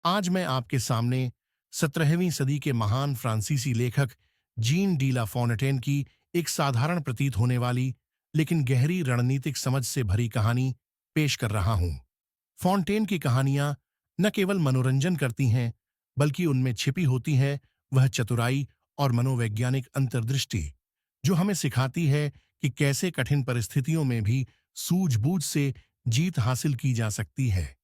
आज मैं आपके सामने 17वीं सदी के महान फ्रांसीसी लेखक जीन डी ला फॉन्टेन की एक साधारण प्रतीत होने वाली लेकिन गहरी रणनीतिक समझ से भरी कहानी पेश कर रहा हूं। फॉन्टेन की कहानियां न केवल मनोरंजन करती हैं, बल्कि उनमें छिपी होती है वह चतुराई और मनोवैज्ञानिक अंतर्दृष्टि जो हमें सिखाती है कि कैसे कठिन परिस्थितियों में भी सूझबूझ से जीत हासिल की जा सकती है।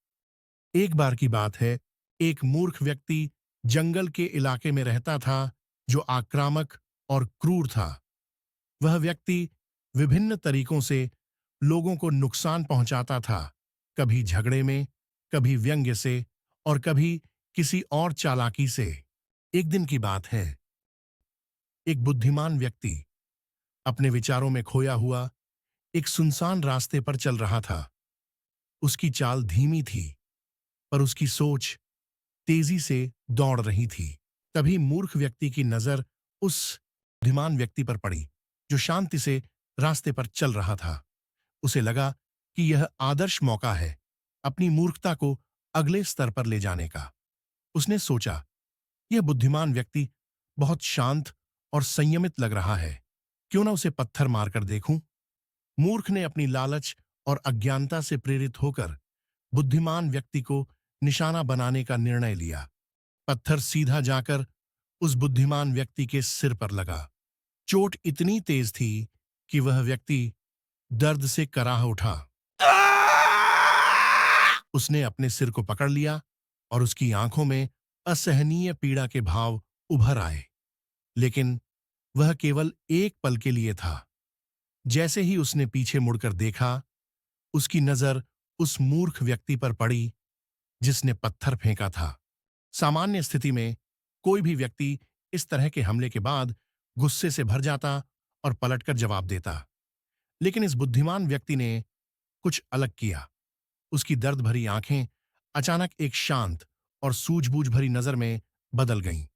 एक बार की बात है, एक मूर्ख व्यक्ति जंगल के इलाके में रहता था जो आक्रामक और क्रूर था। वह व्यक्ति विभिन्न तरीकों से लोगों को नुकसान पहुंचाता था, कभी झगड़े में, कभी व्यंग्य से और कभी किसी और चालाकी से। एक दिन की बात है, एक बुद्धिमान व्यक्ति अपने विचारों में खोया हुआ एक सुनसान रास्ते पर चल रहा था। उसकी चाल धीमी थी, पर उसकी सोच तेजी से दौड़ रही थी। तभी मूर्ख व्यक्ति की नजर उस बुद्धिमान व्यक्ति पर पड़ी जो शांति से रास्ते पर चल रहा था। उसे लगा कि यह आदर्श मौका है अपनी मूर्खता को अगले स्तर पर ले जाने का। उसने सोचा, यह बुद्धिमान व्यक्ति बहुत शांत और संयमित लग रहा है, क्यों ना उसे पत्थर मारकर देखूं। मूर्ख ने अपनी लालच और अज्ञानता से प्रेरित होकर बुद्धिमान व्यक्ति को निशाना बनाने का निर्णय लिया। पत्थर सीधा जाकर उस बुद्धिमान व्यक्ति के सिर पर लगा। चोट इतनी तेज थी कि वह व्यक्ति दर्द से कराह उठा। उसने अपने सिर को पकड़ लिया और उसकी आंखों में असहनीय पीड़ा के भाव उभर आए। लेकिन वह केवल एक पल के लिए था। जैसे ही उसने पीछे मुड़कर देखा, उसकी नजर उस मूर्ख व्यक्ति पर पड़ी जिसने पत्थर फेंका था। सामान्य स्थिति में कोई भी व्यक्ति इस तरह के हमले के बाद गुस्से से भर जाता और पलटकर जवाब देता, लेकिन इस बुद्धिमान व्यक्ति ने कुछ अलग किया। उसकी दर्द भरी आंखें अचानक एक शांत और सूझबूझ भरी नजर में बदल गईं।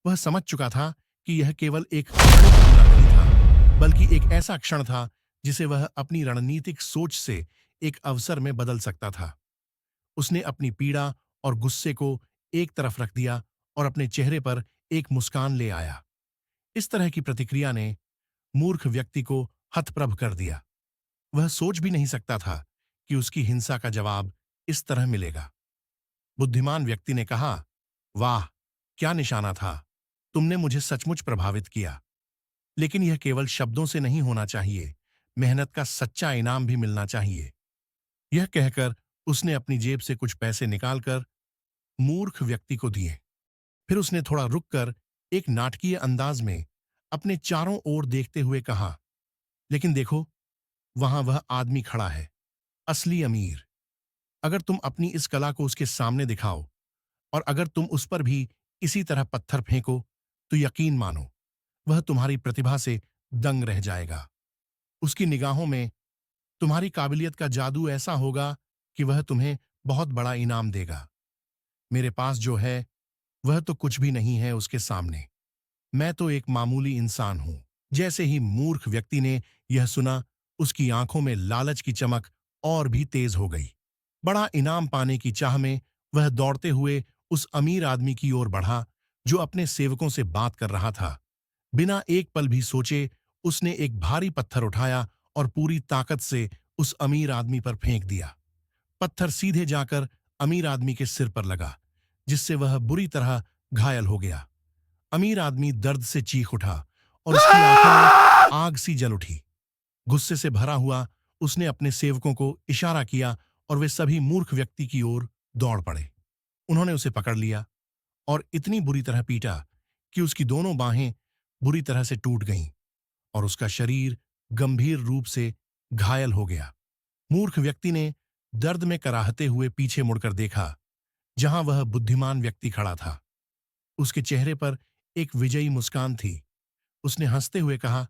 वह समझ चुका था कि यह केवल एक क्षणिक हमला नहीं था, बल्कि एक ऐसा क्षण था जिसे वह अपनी रणनीतिक सोच से एक अवसर में बदल सकता था। उसने अपनी पीड़ा और गुस्से को एक तरफ रख दिया और अपने चेहरे पर एक मुस्कान ले आया। इस तरह की प्रतिक्रिया ने मूर्ख व्यक्ति को हतप्रभ कर दिया। वह सोच भी नहीं सकता था कि उसकी हिंसा का जवाब इस तरह मिलेगा। बुद्धिमान व्यक्ति ने कहा, वाह, क्या निशाना था! तुमने मुझे सचमुच प्रभावित किया। लेकिन यह केवल शब्दों से नहीं होना चाहिए, मेहनत का सच्चा इनाम भी मिलना चाहिए। यह कहकर उसने अपनी जेब से कुछ पैसे निकालकर मूर्ख व्यक्ति को दिए। फिर उसने थोड़ा रुककर एक नाटकीय अंदाज में अपने चारों ओर देखते हुए कहा, लेकिन देखो, वहां वह आदमी खड़ा है, असली अमीर। अगर तुम अपनी इस कला को उसके सामने दिखाओ और अगर तुम उस पर भी इसी तरह पत्थर फेंको, तो यकीन मानो वह तुम्हारी प्रतिभा से दंग रह जाएगा। उसकी निगाहों में तुम्हारी काबिलियत का जादू ऐसा होगा कि वह तुम्हें बहुत बड़ा इनाम देगा। मेरे पास जो है वह तो कुछ भी नहीं है उसके सामने। मैं तो एक मामूली इंसान हूं। जैसे ही मूर्ख व्यक्ति ने यह सुना, उसकी आंखों में लालच की चमक और भी तेज हो गई। बड़ा इनाम पाने की चाह में वह दौड़ते हुए उस अमीर आदमी की ओर बढ़ा जो अपने सेवकों से बात कर रहा था। बिना एक पल भी सोचे उसने एक भारी पत्थर उठाया और पूरी ताकत से उस अमीर आदमी पर फेंक दिया। पत्थर सीधे जाकर अमीर आदमी के सिर पर लगा, जिससे वह बुरी तरह घायल हो गया। अमीर आदमी दर्द से चीख उठा और उसकी आंखों में आग सी जल उठी। गुस्से से भरा हुआ उसने अपने सेवकों को इशारा किया और वे सभी मूर्ख व्यक्ति की ओर दौड़ पड़े। उन्होंने उसे पकड़ लिया और इतनी बुरी तरह पीटा कि उसकी दोनों बाहें बुरी तरह से टूट गईं और उसका शरीर गंभीर रूप से घायल हो गया। मूर्ख व्यक्ति ने दर्द में कराहते हुए पीछे मुड़कर देखा, जहां वह बुद्धिमान व्यक्ति खड़ा था। उसके चेहरे पर एक विजयी मुस्कान थी। उसने हंसते हुए कहा,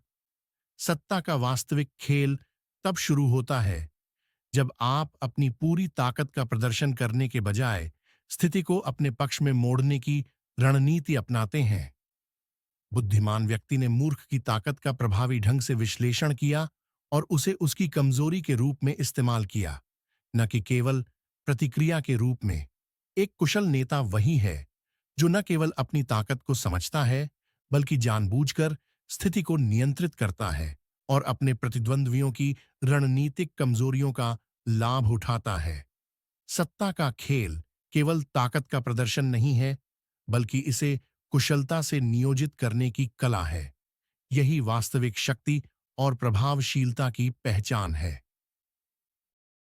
सत्ता का वास्तविक खेल तब शुरू होता है जब आप अपनी पूरी ताकत का प्रदर्शन करने के बजाय स्थिति को अपने पक्ष में मोड़ने की रणनीति अपनाते हैं। बुद्धिमान व्यक्ति ने मूर्ख की ताकत का प्रभावी ढंग से विश्लेषण किया और उसे उसकी कमजोरी के रूप में इस्तेमाल किया, न कि केवल प्रतिक्रिया के रूप में। एक कुशल नेता वही है जो न केवल अपनी ताकत को समझता है, बल्कि जानबूझकर स्थिति को नियंत्रित करता है और अपने प्रतिद्वंद्वियों की रणनीतिक कमजोरियों का लाभ उठाता है। सत्ता का खेल केवल ताकत का प्रदर्शन नहीं है, बल्कि इसे कुशलता से नियोजित करने की कला है। यही वास्तविक शक्ति और प्रभावशीलता की पहचान है।